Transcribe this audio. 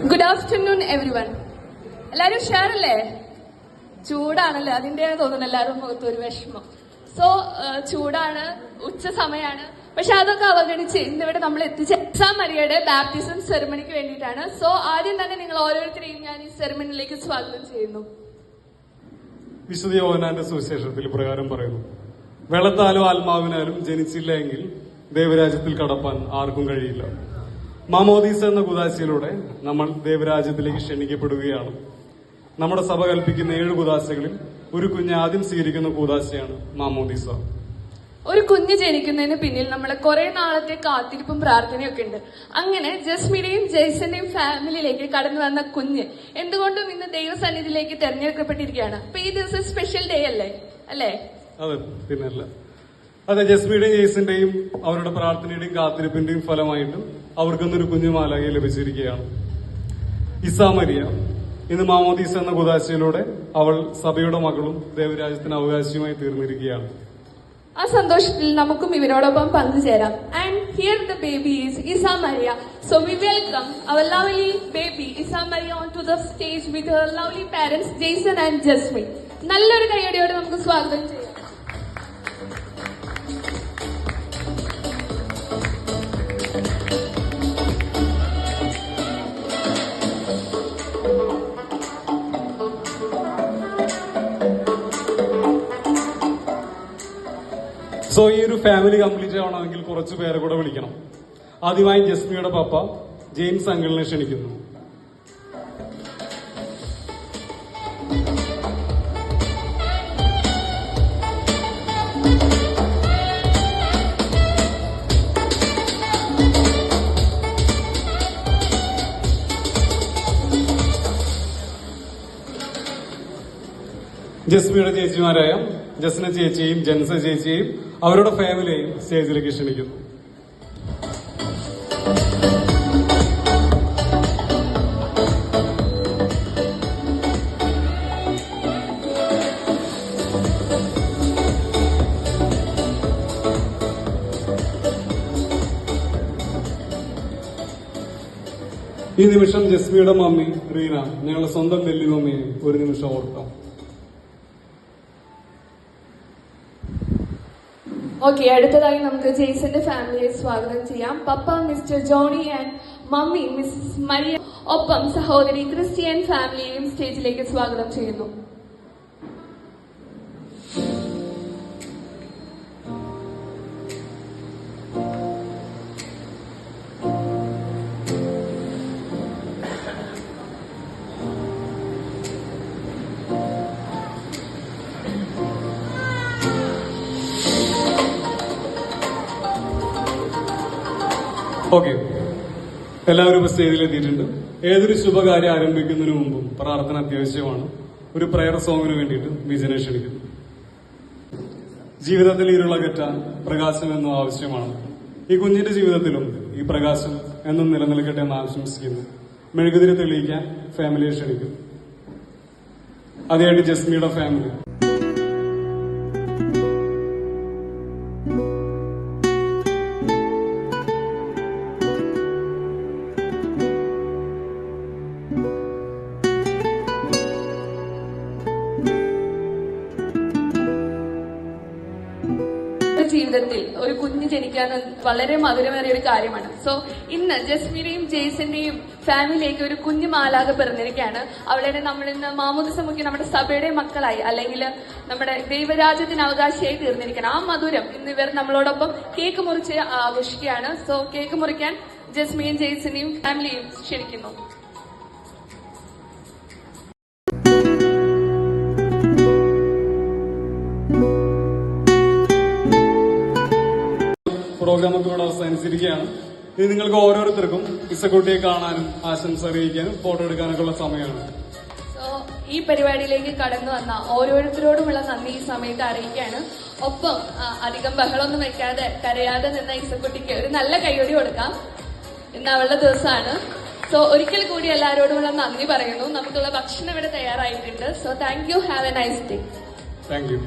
Good afternoon every one. എല്ലാവരും ഉഷാറല്ലേ? ചൂടാണല്ലോ, അതിന്റെ തോന്നുന്നു എല്ലാവരും മുഖത്ത് ഒരു വിഷമം. സോ ചൂടാണ്, ഉച്ച സമയമാണ്. പക്ഷെ അതൊക്കെ അവഗണിച്ച് ഇന്നിവിടെ നമ്മൾ എത്തിച്ച ഇസാ മരിയയുടെ ബാപ്റ്റിസം സെറിമണിക്ക് വേണ്ടിയിട്ടാണ്. സോ ആദ്യം തന്നെ നിങ്ങൾ ഓരോരുത്തരെയും ഞാൻ ഈ സെറിമണിയിലേക്ക് സ്വാഗതം ചെയ്യുന്നു. വിശുദ്ധ യോഹന്നാന്റെ സുവിശേഷത്തിൽ പ്രകാരം പറയുന്നു, വെള്ളത്താലും ആത്മാവിനാലും ജനിച്ചില്ല എങ്കിൽ ദൈവരാജ്യത്തിൽ കടപ്പാൻ ആർക്കും കഴിയില്ല. മാമോദീസ എന്ന കുദാശയിലൂടെ നമ്മൾ ദൈവരാജ്യത്തിലേക്ക് ക്ഷണിക്കപ്പെടുകയാണ്. നമ്മുടെ സഭ കൽപ്പിക്കുന്ന 7 കുദാശകളിൽ ഒരു കുഞ്ഞ് ആദ്യം സ്വീകരിക്കുന്ന കൂദാശയാണ് മാമോദീസ. ഒരു കുഞ്ഞ് ജനിക്കുന്നതിന് പിന്നിൽ നമ്മളെ കുറെ നാളത്തെ കാത്തിരിപ്പും പ്രാർത്ഥനയൊക്കെ ഉണ്ട്. അങ്ങനെ ജസ്മിയുടെയും ജെയ്സന്റെയും ഫാമിലിയിലേക്ക് കടന്നു വന്ന കുഞ്ഞ് എന്തുകൊണ്ടും ഇന്ന് ദൈവസന്നിധിയിലേക്ക് തെരഞ്ഞെടുക്കപ്പെട്ടിരിക്കുകയാണ്. അപ്പൊ ഈ ദിവസം സ്പെഷ്യൽ ഡേ അല്ലേ? അതെ, പിന്നല്ല. അതെ, ജസ്മിയുടെയും ജെയ്സന്റെയും അവരുടെ പ്രാർത്ഥനയുടെയും കാത്തിരിപ്പിന്റെയും ഫലമായിട്ടും അവർക്കൊന്നൊരു കുഞ്ഞു മാലാഖയെ ലഭിച്ചിരിക്കുകയാണ്. ഇസാ മരിയ ഇന്ന് മാമോദീസ എന്ന കുദാശയിലൂടെ അവൾ സഭയുടെ മകളും ദൈവരാജ്യത്തിന് അവകാശിയുമായി തീർന്നിരിക്കുകയാണ്. ആ സന്തോഷത്തിൽ നമുക്കും ഇവരോടൊപ്പം പങ്കുചേരാം. And here the baby is Isa Maria. So we welcome our lovely baby Isa Maria on to the stage with her lovely parents Jason and Jasmine. നല്ലൊരു കൈയടിയോടെ നമുക്ക് സ്വാഗതം ചെയ്യാം. സോ ഈ ഒരു ഫാമിലി കംപ്ലീറ്റ് ആവണമെങ്കിൽ കുറച്ച് പേരെ കൂടെ വിളിക്കണം. ആദ്യമായി ജസ്മിയുടെ പപ്പ ജെയിംസ് അങ്കിളിനെ ക്ഷണിക്കുന്നു. ജസ്മിയുടെ ചേച്ചിമാരായ ജസ്ന ചേച്ചിയെയും ജൻസ ചേച്ചിയെയും അവരുടെ ഫാമിലിയെയും സ്റ്റേജിലേക്ക് ക്ഷണിക്കുന്നു. ഈ നിമിഷം ജസ്മിയുടെ മമ്മി റീന ഞങ്ങളുടെ സ്വന്തം വെല്ലി മമ്മിയെ ഒരു നിമിഷം ഓർക്കാം. ഓക്കെ, അടുത്തതായി നമുക്ക് ജെയ്സന്റെ ഫാമിലിയെ സ്വാഗതം ചെയ്യാം. Papa mister Johnny and mummy Mrs Maria, ഒപ്പം സഹോദരി ക്രിസ്ത്യൻ ഫാമിലിയെയും സ്റ്റേജിലേക്ക് സ്വാഗതം ചെയ്യുന്നു. ഓക്കെ, എല്ലാവരും ഇപ്പൊ സ്റ്റേജിലെത്തിയിട്ടുണ്ട്. ഏതൊരു ശുഭകാര്യം ആരംഭിക്കുന്നതിന് മുമ്പും പ്രാർത്ഥന അത്യാവശ്യമാണ്. ഒരു പ്രയർ സോങ്ങിന് വേണ്ടിയിട്ട് വിജയനെ ക്ഷണിക്കുന്നു. ജീവിതത്തിൽ ഇരുളകറ്റാൻ പ്രകാശം എന്നും ആവശ്യമാണ്. ഈ കുഞ്ഞിന്റെ ജീവിതത്തിലും ഈ പ്രകാശം എന്നും നിലനിൽക്കട്ടെ എന്ന് ആശംസിക്കുന്നു. മെഴുകുതിരി തെളിയിക്കാൻ ഫാമിലിയെ ക്ഷണിക്കും. ആദ്യമായിട്ട് ജസ്മിയുടെ ഫാമിലി. ജീവിതത്തിൽ ഒരു കുഞ്ഞ് ജനിക്കാൻ വളരെ മധുരമേറിയ ഒരു കാര്യമാണ്. സോ ഇന്ന് ജസ്മിയുടെയും ജെയ്സന്റെയും ഫാമിലിയിലേക്ക് ഒരു കുഞ്ഞു മാലാഖ പിറന്നിരിക്കുകയാണ്. അവളുടെ നമ്മൾ ഇന്ന് മാമോദിസ മുഖ്യ നമ്മുടെ സഭയുടെ മക്കളായി അല്ലെങ്കിൽ നമ്മുടെ ദൈവരാജ്യത്തിന് അവകാശിയായി തീർന്നിരിക്കണം. ആ മധുരം ഇന്ന് ഇവർ നമ്മളോടൊപ്പം കേക്ക് മുറിച്ച് ആഘോഷിക്കുകയാണ്. സോ കേക്ക് മുറിക്കാൻ ജസ്മിയും ജെയ്സനെയും ഫാമിലിയും ക്ഷണിക്കുന്നു. പ്രോഗ്രാമൊക്കെ ഇവിടെ അവസാനിച്ചിരിക്കുകയാണ്. ഇനി നിങ്ങൾക്ക് ഓരോരുത്തർക്കും ഇസക്കുട്ടിയെ കാണാനും ആശംസ അറിയിക്കാനും ഫോട്ടോ എടുക്കാനൊക്കെ ഉള്ള സമയമാണ്. സോ ഈ പരിപാടിയിലേക്ക് കടന്നു വന്ന ഓരോരുത്തരോടുമുള്ള നന്ദി ഈ സമയത്ത് അറിയിക്കുകയാണ്. ഒപ്പം അധികം ബഹളമൊന്നും വെക്കാതെ കരയാതെ നിന്ന ഇസക്കുട്ടിക്ക് ഒരു നല്ല കൈയൊടി കൊടുക്കാം. ഇന്ന് അവളുടെ ദിവസമാണ്. സോ ഒരിക്കൽ കൂടി എല്ലാവരോടുമുള്ള നന്ദി പറയുന്നു. നമുക്കുള്ള ഭക്ഷണം ഇവിടെ തയ്യാറായിട്ടുണ്ട്. So thank you. Have A nice day. Thank you.